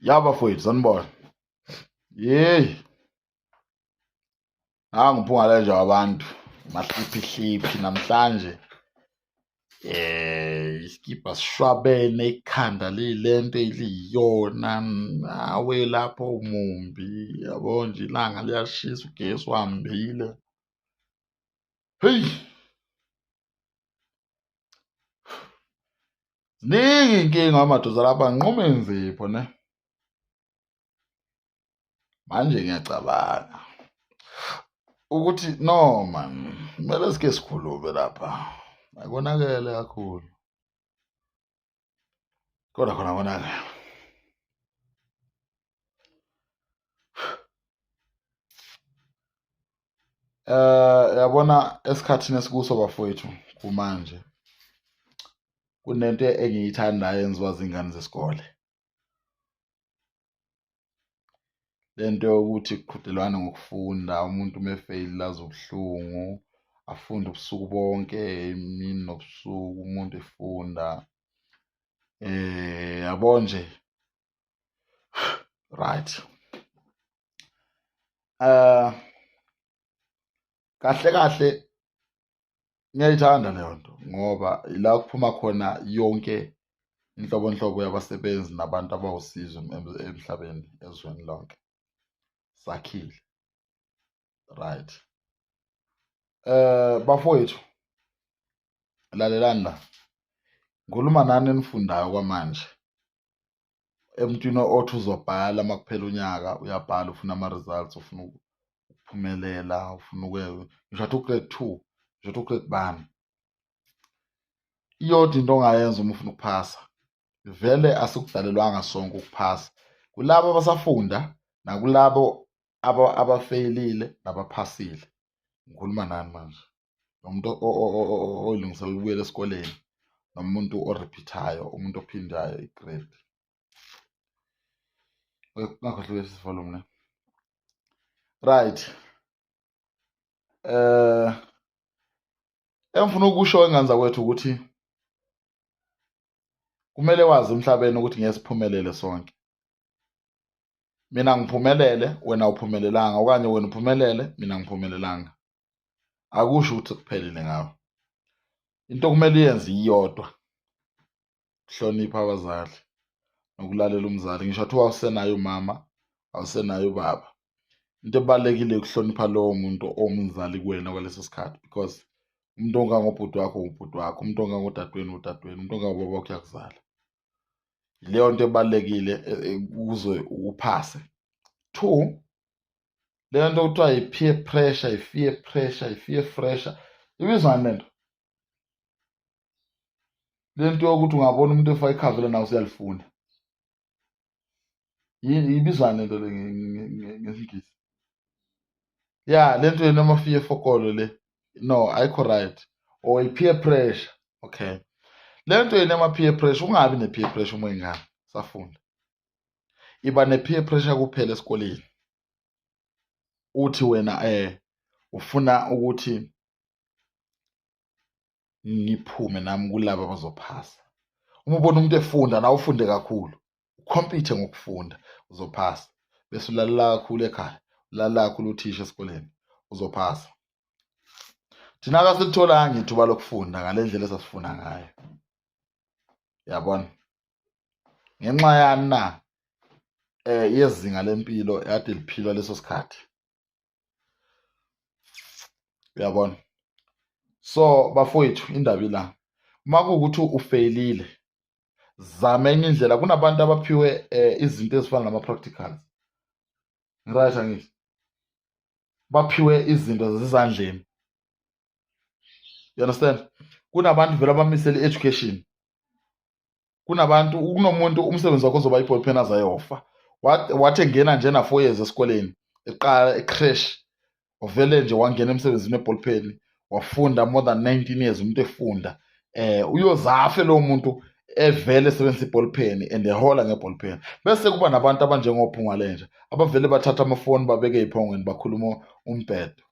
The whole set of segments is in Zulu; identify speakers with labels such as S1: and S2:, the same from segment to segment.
S1: Yabafowethu sanibona. Yeyi, ngiphunga nje abantu mahliphi namhlanje. Isikibha sishwabene, ikhanda lilento eliyiyona, nawe lapho mumbi yabo nje, ilanga liyashisa, ugesi uhambile. Heyi, ziningi iy'nkinga madoda lapha, nginqume ngizipho ne. Manje ngiyacabanga ukuthi no man, kumele sike sikhulume lapha, akonakele kakhulu kodwa khona konakele. Yabona esikhathini esikuso bafowethu kumanje kunento engiyithandayo enziwa zingane zesikole, lento yokuthi kuqhudelwane ngokufunda. Umuntu uma efeyili azi ubuhlungu, afunde ubusuku bonke, imini nobusuku umuntu efunda. Yabo nje, right. Kahle kahle ngiyayithanda leyo nto ngoba ila kuphuma khona yonke inhlobonhlobo yabasebenzi nabantu abawusizo emhlabeni, ezweni lonke sakhile, right. Bafowethu, lalelani la, ngikhuluma nani enifundayo kwamanje. Emntwini othi uzobhala uma kuphela unyaka, uyabhala, ufuna ama-results, ufuna ukuphumelela, ufuna ngisho athi u-grade 2, ngisho athi u-grade bani. Iyodwa into ongayenza uma ufuna ukuphasa, vele asikudalelwanga sonke ukuphasa. Kulabo abasafunda nakulabo abafeyilile nabaphasile. Ngikhuluma nani manje, nomuntu oyilungiselela ukubuyela esikoleni, nomuntu orephithayo, umuntu ophindayo igrade. Ungakhohlwa isivolume ne. Right. Engifuna ukusho ingane zakwethu ukuthi kumele wazi emhlabeni ukuthi ngeke siphumelele sonke. Mina ngiphumelele, wena awuphumelelanga, okanye wena uphumelele, mina ngiphumelelanga. Akusho ukuthi kuphelile ngawe. Into okumele uyenze iyodwa, kuhlonipha abazali nokulalela umzali. Ngisho athiwa awusenayo umama, awusenayo ubaba, into ebalulekile ukuhlonipha lowo muntu omzali kuwena kwaleso sikhathi, because umuntu ongangobhuti wakho ubhuti wakho, umuntu ongangodadewenu udadewenu, umuntu ongangobaba wakho uyakuzala. Leyo nto ebalulekile ukuze uphase. 2, leyo nto kuthiwa yi-peer pressure, i-fear pressure, i-fear pressure, ibizwa ngani lento? Lento yokuthi ungabona umuntu efaka ikhavela nawe usuyalifunda. Ibizwa lento le ngesingisi? Ya, lento noma fear fokolo le. No, ayikho right. Or i-peer pressure. Okay. Lento nama-peer pressure, ungabi ne-peer pressure uma uyingane safunda. Iba ne-peer pressure kuphela esikoleni. Uthi wena ufuna ukuthi ngiphume nami kulabo abazophasa. Uma ubona umuntu efunda nawe ufunde kakhulu, ukhompithe ngokufunda, uzophasa. Bese ulalela kakhulu ekhaya, ulalela kakhulu uthisha esikoleni, uzophasa. Thina akasilitholanga ithuba lokufunda ngale ndlela esasifuna ngayo. Yabona? Ngenxa yani na? Yezinga lempilo ekade liphilwa leso sikhathi. Uyabona? So bafowethu, indaba ila, uma kuwukuthi ufeyilile, zama enye indlela. Kunabantu abaphiwe izinto ezifana nama-practicals, right angithi? Baphiwe izinto zezandleni, you understand? Kunabantu vele abamisele i-education. Kunomuntu umsebenzi wakho ozoba i-ball pen azayofa. Wathi engena nje na-4 years esikoleni, eqala ecrash, uvele nje wangena emsebenzini we-ball pen, wafunda more than 19 years umuntu efunda. Uyozafe lowo muntu evele esebenzisa i-ball pen and ehola nge-ball pen. Bese kuba nabantu abanjengophunga lenje abavele bathatha amafoni babeke ey'phongweni bakhuluma umbhedo.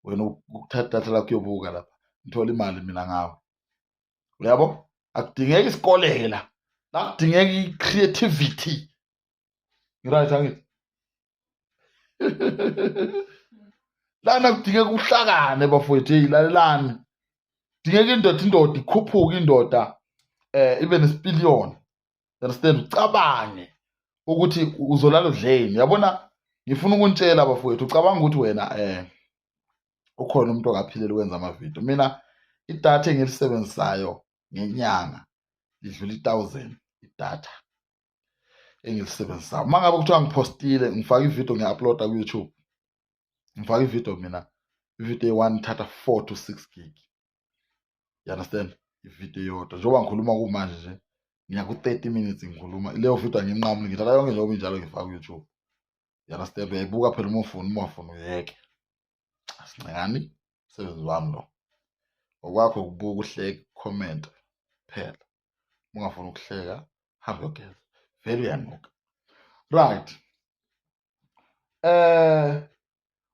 S1: Wena ukuthatha idatha lakho uyobuka lapha, ngithola imali mina ngawe. Uyabo? Akudingeki isikole la, la kudingeka i-creativity. Ngiright angithi? Lana kudingeka uhlakane bafowethu, lalelani. Kudingeka indoda ikhuphuke indoda ibe nesipiliyoni. Understand? Ucabange ukuthi uzolala udleni. Yabona, ngifuna ukunitshela bafowethu, ucabanga ukuthi wena ukhona umuntu ongaphilela ukwenza amavidiyo. Mina idatha engilisebenzisayo ngenyanga lidlula 1,000 idatha engilisebenzisayo. Uma ngabe kuthiwa ngiphostile ngifaka ividiyo ngiya-uploada ku-YouTube, ngifaka ividiyo mina, ividiyo eyi-1 ithatha 4 to 6 gig. You understand? Ividiyo yodwa njengoba ngikhuluma kumanje nje ngiya ku-30 minutes ngikhuluma leyo vidiyo angiyinqamuli, ngithatha yonke njengoba injalo ngifaka ku-YouTube. You understand? Uyayibuka phela uma ufuna uyeke. Asincengani umsebenzi wami lo. Okwakho ukubuka, uhleke, comment phela. Uma ungafuni ukuhleka hambe uyogeza, vele uyanuka. Right.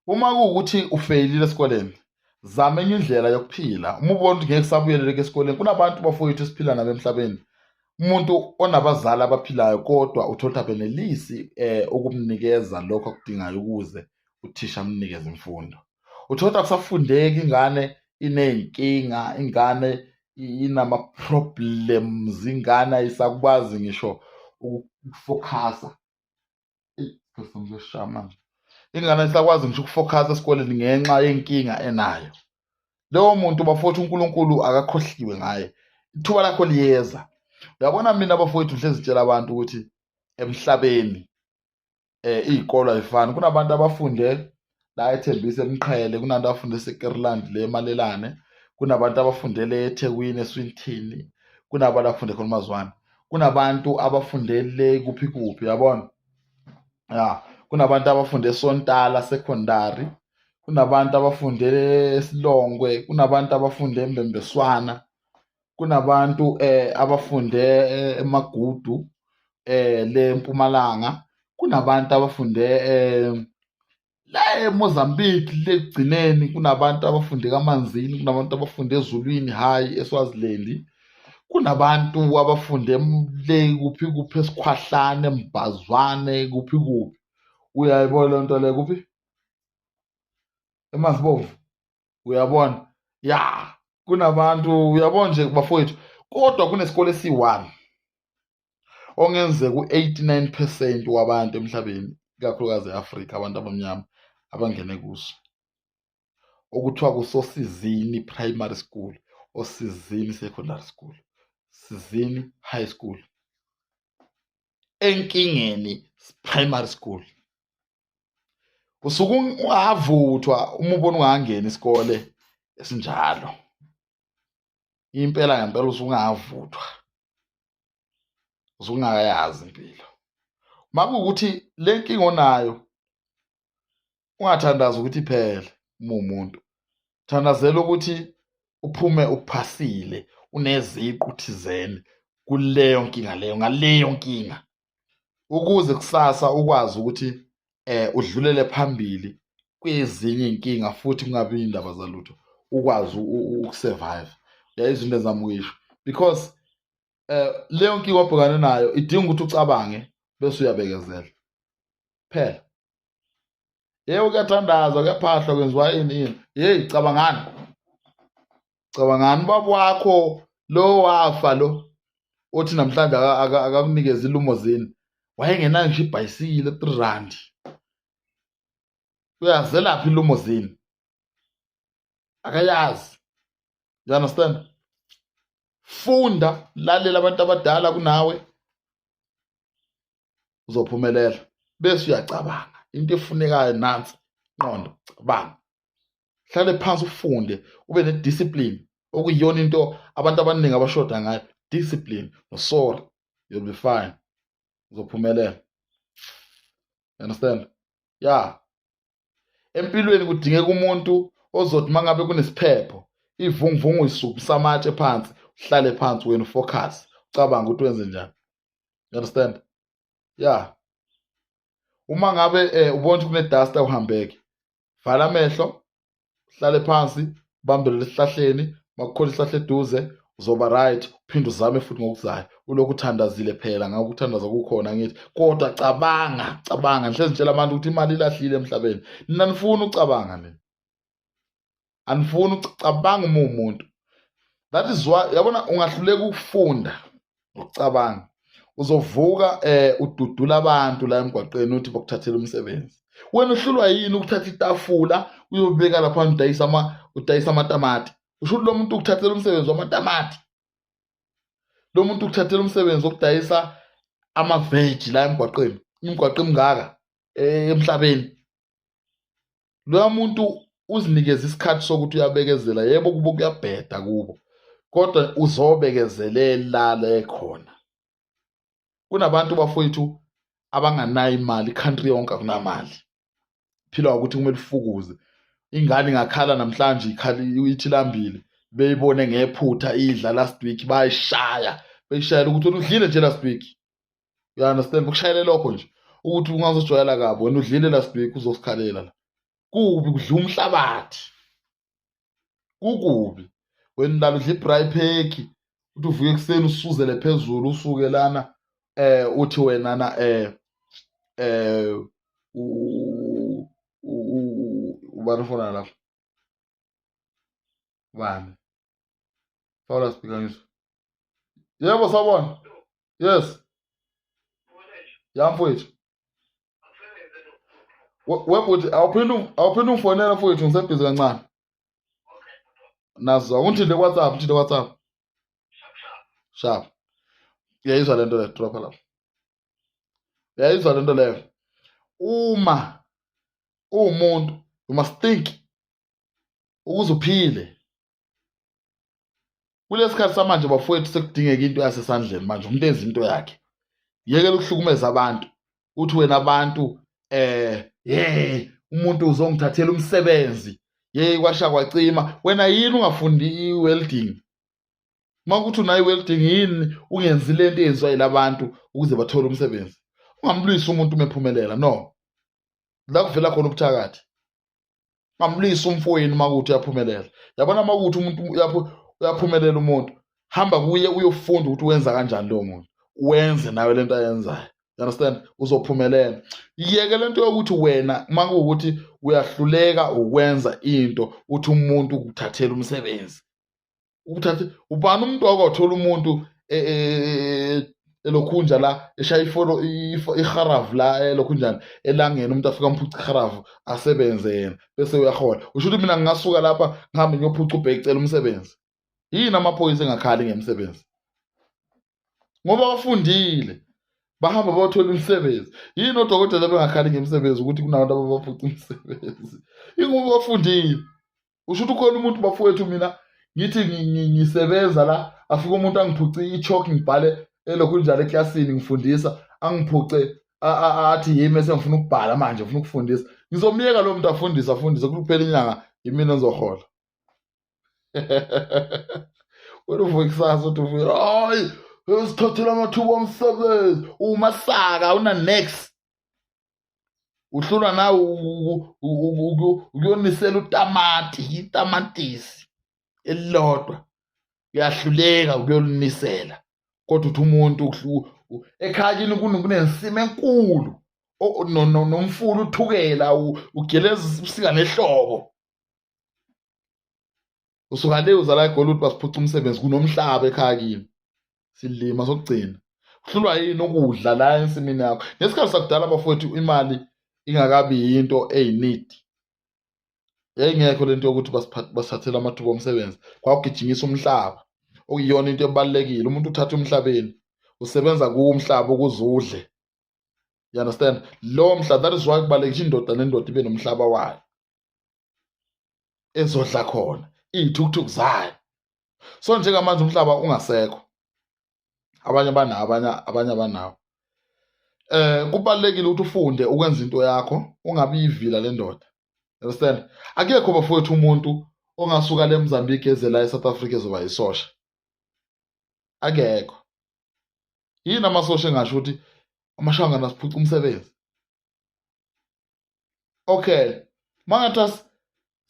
S1: Uma kuwukuthi ufeyilile esikoleni, zama enye indlela yokuphila. Uma ubona ukuthi ngeke sabuyelele esikoleni, kunabantu bafowethu esiphila nabo emhlabeni. Umuntu onabazali abaphilayo kodwa uthola ukuthi abenelisi ukumnikeza lokho akudingayo ukuze uthisha amnikeze imfundo. Uthola ukuthi akusafundeki, ingane iney'nkinga, ingane inama-problems, ingane ayisakwazi ngisho ukufokhasa. Manje ingane ayisakwazi ngisho ukufokhasa esikoleni ngenxa yenkinga enayo. Leyo muntu bafowethu uNkulunkulu akakhohliwe ngaye, ithuba lakho liyeza. Uyabona, mina bafowethu ngihlezi ngitshela abantu ukuthi emhlabeni iy'kolo ayifani. Kunabantu abafunde la eThembisa eMqhele, kunabantu abafunde eSekereland le eMalelane, kunabantu abafundele eThekwini eSwintini, kunabantu abafunde khona uMazwane, kunabantu abafundele kuphi kuphi, yabona. Ya, kunabantu abafunde eSontala secondary, kunabantu abafundele eSilongwe, kunabantu abafunde eMbembeswana, kunabantu abafunde eMagudu le Mpumalanga, kunabantu abafunde la eMozambique le Gcineni, kunabantu abafunde kaManzini, kunabantu abafunde eZulwini High eSwaziland, kunabantu abafunde le kuphi kuphi eSikhwahlane, eMbazwane, kuphi kuphi. Uyayibona le nto le kuphi eMazibovu, uyabona. Ya, kunabantu, uyabona nje bafowethu, kodwa kunesikole esi-1 ongenzeka u-89% wabantu emhlabeni, ikakhulukazi e-Afrika, abantu abamnyama abangene kuso, okuthiwa kusoSizini Primary School, oSizini Secondary School, Sizini High School, Enkingeni Primary School. Usuke ungavuthwa uma ubona ungangena isikole esinjalo. Impela ngempela usuke ungavuthwa, usuke ungakayazi impilo. Uma kuwukuthi le nkinga onayo ungathandazi ukuthi iphele, uma umuntu thandazela ukuthi uphume uphasile, uneziqu thizeni kuleyo nkinga leyo, ngaleyo nkinga, ukuze kusasa ukwazi ukuthi udlulele phambili kwezinye iy'nkinga futhi kungabi indaba zalutho, ukwazi ukusurvive. Yayizwa into ezama ukuyisho, because leyo nkinga obhekane nayo idinga ukuthi ucabange bese uyabekezela phela. Yebo, kuyathandazwa, kuyaphahlwa, kwenziwa ini. Yeyi, cabangani ubaba wakho lo wafa lo othi namhlanje akakunikeza ilumozini, wayengenayo ngisho ibhayisikili 3 randi. Uyazelaphi ilumozini? Akayazi. You understand? Funda, lalela abantu abadala kunawe, uzophumelela. Bese uyacabanga into efunekayo nansi, qonda, cabanga, hlale phansi ufunde, ube ne-discipline, okuyiyona into abantu abaningi abashoda ngayo. Discipline no-sorry, you'll be fine, uzophumelela. You understand? Ya, empilweni kudingeka umuntu ozothi uma ngabe kunesiphepho, ivunguvungu uyisukisa amatshe phansi, uhlale phansi wena ufocus, ucabange ukuthi wenze njani. You understand? Ya, uma ngabe ubona ukuthi kune-dust awuhambeke, vala amehlo, uhlale phansi, ubambelele esihlahleni, uma kukhona isihlahla eduze uzoba right, uphinde uzame futhi ngokuzayo, ulokhu uthandazile phela. Ngakho ukuthandaza kukhona ngithi, kodwa cabanga ngihlezi ngitshela abantu ukuthi imali ilahlile emhlabeni. Nina nifuna ukucabanga nini? Anifuni ukucabanga uma umuntu. That is why yabona ungahluleka ukufunda ukucabanga, uzovuka ududula abantu la emgwaqeni uthi bakuthathela umsebenzi. Wena uhlulwa yini ukuthatha itafula uyobeka lapha udayisa amatamati? Usho ukuthi lo muntu ukuthathela umsebenzi wamatamati, lo muntu ukuthathela umsebenzi wokudayisa amaveji la emgwaqeni, imigwaqo emingaka emhlabeni. Loya muntu uzinikeza isikhathi sokuthi uyabekezela, yebo kubo kuyabheda kubo, kodwa uzobekezelela le khona. Kunabantu bafowethu abanganayo imali, country yonke akunamali, phila ukuthi kumele ufukuze. Ingane ingakhala namhlanje ithi lambile, beyibone ngephutha idla last week, bayishayela ukuthi udlile nje last week. You understand? Ukushayela lokho nje ukuthi ungazojwayela kabi, wena udlile last week uzosikhalela la. Kubi kudla umhlabathi, kukubi. Wena lala udla i-braai pack, uthi uvuke ekuseni usuzele phezulu, usuke lana uthi wena na ubani ufona lapho? Ubani? Fawula speaker ngizwa. Yebo sawubona. Yes. Ya mfowethu. Webhuti awuphinde ungifonela mfowethu, ngisebhizi kancane. Nazwa ungithinte WhatsApp. Sharp. Uyayizwa lento leyo, dropha lapho. Uyayizwa lento leyo. Uma uwumuntu you must think ukuze uphile. Kulesi sikhathi samanje bafowethu sekudingeka into yasesandleni manje, umuntu enza into yakhe. Yekela ukuhlukumeza abantu uthi wena abantu umuntu uzongithathela umsebenzi, kwasha kwacima. Wena yini ungafundi i-welding? Makuthi unayo i-welding, yini ungenzi lento eyenziwa yilabantu ukuze bathole umsebenzi? Ungamlwisi umuntu umephumelela, no. La kuvela khona ubuthakathi. Ungamlwisi umfowenu makuthi uyaphumelela. Yabona makuthi umuntu uyaphumelela umuntu, hamba kuye uyofunda ukuthi wenza kanjani lowo muntu, wenze nawe lento ayenzayo. You understand? Uzophumelela. Yeke lento yokuthi wena makuwukuthi uyahluleka ukwenza into uthi umuntu ukuthathela umsebenzi. Ubani umuntu wakuthola umuntu elokhunja la eshaya iharavu la elokhunjana elangeni, umuntu afika amphuca iharavu asebenze yena bese uyahola. Usho ukuthi mina ngingasuka lapha ngihambe ngiyophuca ubheki cela umsebenzi? Yini amaphoyisa engakhali ngemisebenzi? Ngoba bafundile bahamba bayothola imisebenzi. Yini odokotela bengakhali ngemisebenzi ukuthi kunabantu abaphuca imisebenzi? Ingoba bafundile. Usho ukuthi ukhona umuntu bafowethu mina ngithi ngisebenza la, afika umuntu angiphuce i-chalk ngibhale elokhu njalo eklasini ngifundisa, angiphuce athi yimi bese ngifuna ukubhala manje ngifuna ukufundisa. Ngizomyeka lo muntu afundise kuthi kuphela inyanga yimina engizohola. Wena uvuke kusasa uthi uvuke, hayi sithathela amathuba omsebenzi, umasaka una-next. Uhlulwa nawe ukuyonisela itamatisi elilodwa, uyahluleka ukuyolinisela. Kodwa uthi umuntu ekhaya kini kunensima enkulu nomfula uthukela, ugeleza ubusika nehlobo. Usuka le uza la eGoli uthi basiphuca umsebenzi, kunomhlaba ekhaya kini, silima sokugcina. Uhlulwa yini ukudla la ensimini yakho? Ngesikhathi sakudala bafowethu imali ingakabi yinto eyinidi, yayingekho lento yokuthi basithathele amathuba omsebenzi. Kwakugijimisa umhlaba, okuyiyona into ebalulekile. Umuntu uthatha umhlabeni, usebenza kuwo umhlaba ukuze udle. You understand? Lowo mhlaba, that is why kubalulekile indoda nendoda ibe nomhlaba wayo ezodla khona iy'thukuthuku zayo. So njengamanje umhlaba ungasekho, abanye abanawo, abanye abanawo. Kubalulekile ukuthi ufunde ukwenza into yakho, ungabi yivila le ndoda. Understand? Akekho bafowethu umuntu ongasuka le Mozambique eze la eSouth Africa ezoba yisosha. Akekho. Yini amasosha engasho ukuthi amashangana asiphuca umsebenzi? Okay, mangathi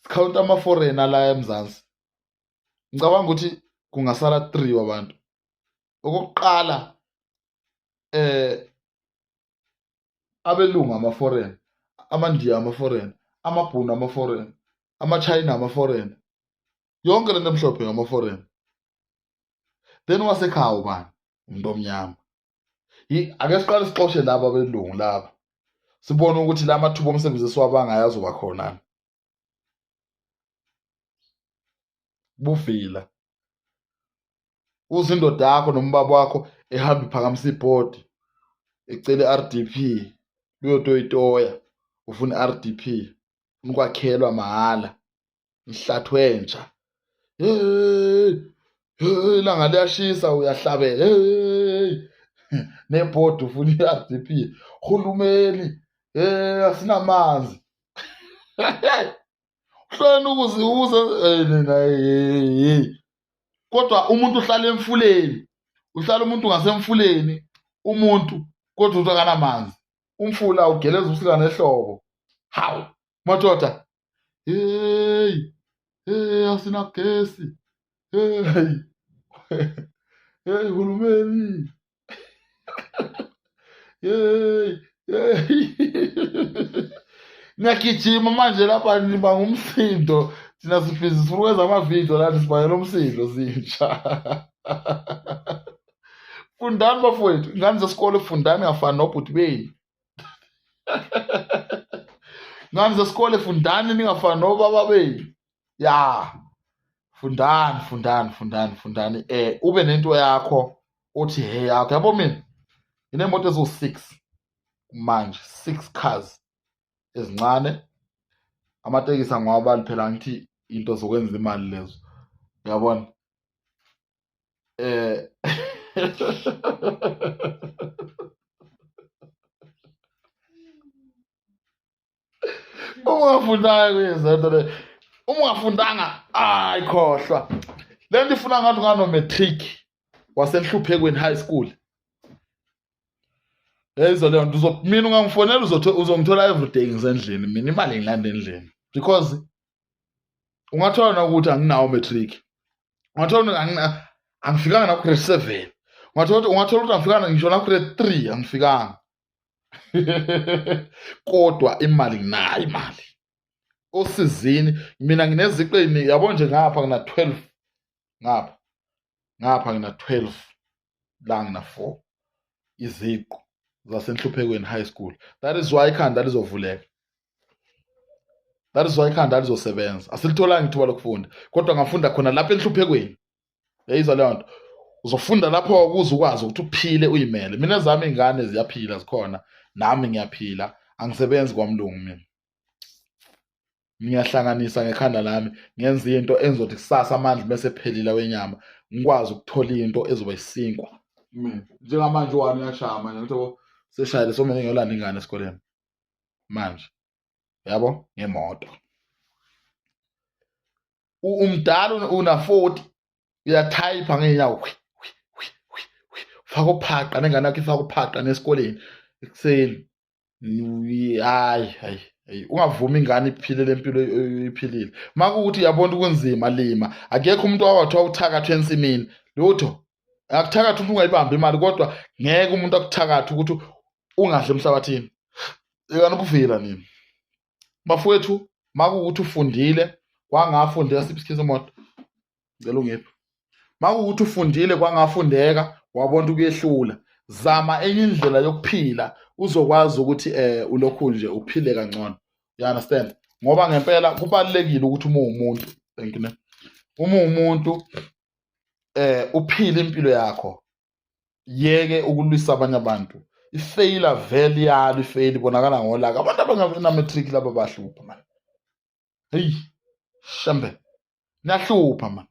S1: sikhawunta ama-foreigner la eMzansi, ngicabanga ukuthi kungasala 3 wabantu. Okokuqala abelungu ama-foreign, amandiya ama-foreign, amabhunu ama-foreign, ama-China ama-foreign, yonke lento emhlophe ngama-foreign. Then wasekhaya ubani? Umuntu omnyama. Ake siqale sixoshe laba abelungu laba, sibone ukuthi la mathuba omsebenzi esiwabangayo azoba khona. Buvila uze indoda yakho nombaba wakho ehamba iphakamisa ibhodi ecele RDP, uyotoyitoya, ufuna RDP, ukwakhelwa mahhala, ihlathwe entsha. Ilanga liyashisa uyahlabela. Nebhodi ufuna i-RDP. Hulumeni asinamanzi. Hlweni ukuzibuza kodwa umuntu uhlala emfuleni, uhlala umuntu ngasemfuleni, umuntu kodwa uthi akanamanzi. Umfula ugeleza ubusika nehlobo. Hawu madoda, asinagesi, hulumeni, ngiyagijima manje lapha niba ngumsindo, thina sifisa ukwenza amavidiyo lana sibangela umsindo zintsha. Fundani bafowethu, ingane zesikole fundani ngafani nobhuti beni. Ingane zesikole fundani ningafani nobaba beni. Ya, fundani. Ube nento yakho uthi hey yakho. Yabo mina nginemoto ezo-6 manje, 6 cars ezincane. Amatekisi angiwabali phela, angithi into zokwenza imali lezo, uyabona. Ungafundanga kuyizento le, ungafundanga ayikhohlwa le nto ifuna ngathi ungano-matric wasenhluphekweni high school. Yizo leyo nto mina ungangifonela uzongithola everyday ngisendlini, mina imali ngilanda endlini, because ungathola nokuthi anginawo matric, ungathola angifikanga naku-grade 7, ungathola ukuthi angifikanga ngisho naku-grade 3 angifikanga. Kodwa imali nginayo, imali osizini. Mina ngineziqeni, yabo nje ngapha ngina 12, ngapha ngina 12, la ngina 4 iziqu zasenhluphekweni high school. That is why ikhanda lizovuleka, that is why ikhanda lizosebenza. Asilitholanga ithuba lokufunda, kodwa ngafunda khona lapha enhluphekweni. Yayizwa leyo nto, uzofunda lapho ukuze ukwazi ukuthi uphile uyimele. Mina ezami iy'ngane ziyaphila, zikhona, nami ngiyaphila, angisebenzi kwamlungu mina. Ngiyahlanganisa ngekhanda lami, ngenza into enzothi kusasa amandla bese phelile wenyama, ngikwazi ukuthola into ezoba isinkwa. Njengamanje wami uyashaya manje, ngithi seshayile somele ngiyolanda ingane esikoleni manje, yabo, ngemoto. Umdala una-40, uyathayipha ngey'nyawo, ufaka uphaqa nengane yakho, ifaka uphaqa nesikoleni ekuseni. Hayi, ungavumi ingane iphile le mpilo iphilile. Makuwukuthi uyabona kunzima, lima. Akekho umuntu owathiwa uthakathwe ensimini lutho. Akuthakatha ukuthi ungayibambi imali, kodwa ngeke umuntu akuthakathe ukuthi ungahle emhlabathini. Yekani ukuvila nini bafowethu. Makuwukuthi ufundile kwangafundeka, siphi isikhizi emoto ngicela ungiphi. Makuwukuthi ufundile kwangafundeka wabona ukuyehlula, zama enye indlela yokuphila uzokwazi ukuthi ulokhu nje uphile kangcono. You understand? Ngoba ngempela kubalulekile ukuthi uma uwumuntu, uma uwumuntu uphile impilo yakho, yeke ukulwisa abanye abantu. Ifeyila vele yalo, ifeyila ibonakala ngolaka. Abantu abangana-matric laba bahlupha mani. Heyi shambe, niyahlupha mani.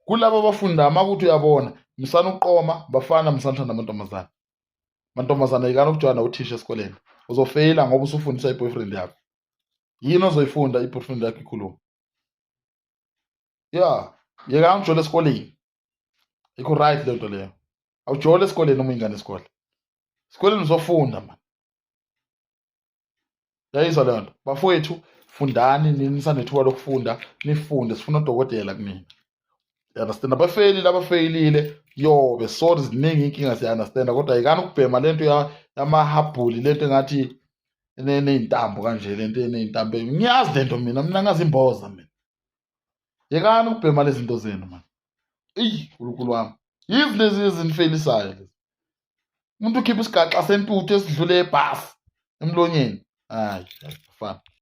S1: Kulabo abafundayo makuthi uyabona msana uqoma bafana, msanithanda amantombazane. Mantombazane yekani ukujoyina uthisha esikoleni, uzofeyila ngoba usufundisa i-boyfriend yakho. Yini ozoyifunda i-boyfriend yakho ikhuluma? Ya, yekani ujole esikoleni, ikho right le nto leyo. Awujole esikoleni uma ingane esikole, esikoleni uzofunda mani. Yayizwa leyo nto bafowethu, fundani nini, nisanethuba lokufunda, nifunde. Sifuna odokotela kunina, understand abafeyilile yobe sorry ziningi inkinga siya-understanda kodwa yikani ukubhema lento yamahabhuli lento engathi eney'ntambo kanje lento eney'ntambo ngiyazi lento mina ngazi imboza mina yekani ukubhema lezi zinto zenu mani nkulunkulu wami yizi lezi ezinifeyilisayo lezi umuntu ukhipha isigaxa sentuthu esidlule ebhasi emlonyeni hayi fana